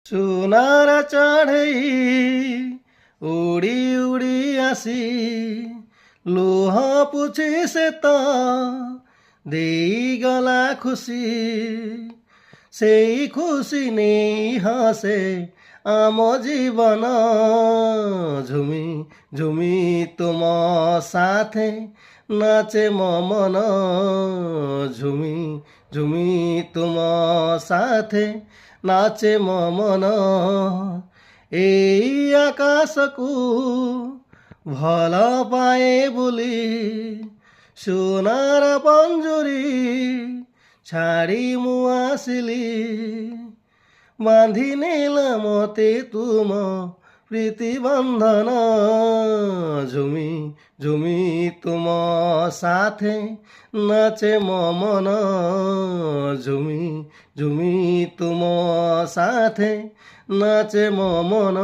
সোনার চଢ଼েই উড়ি উড়ি আসি লুহ পুছি সে তো ଦେଇଗଲା ଖୁସି ସେଇ ଖୁସି ନେଇ ହସେ ଆମ ଜୀବନ ঝুমি ঝুমি তুম সাথে নাচে ମୋ ମନ ঝুমি ঝুমি তুম সাথে নাচে ମୋ ମନ এই আকাশকু ଭଲ ପାଏ ବୋଲି সোনার পঞ্জুরি ছাড়ি মু আসিলি বাঁধি নেল মতে তুম প্রীতি বন্ধন ঝুমি ঝুমি তুম সাথে নাচে ମୋ মন ঝুমি ঝুমি তুম সাথে নাচে ମୋ মন।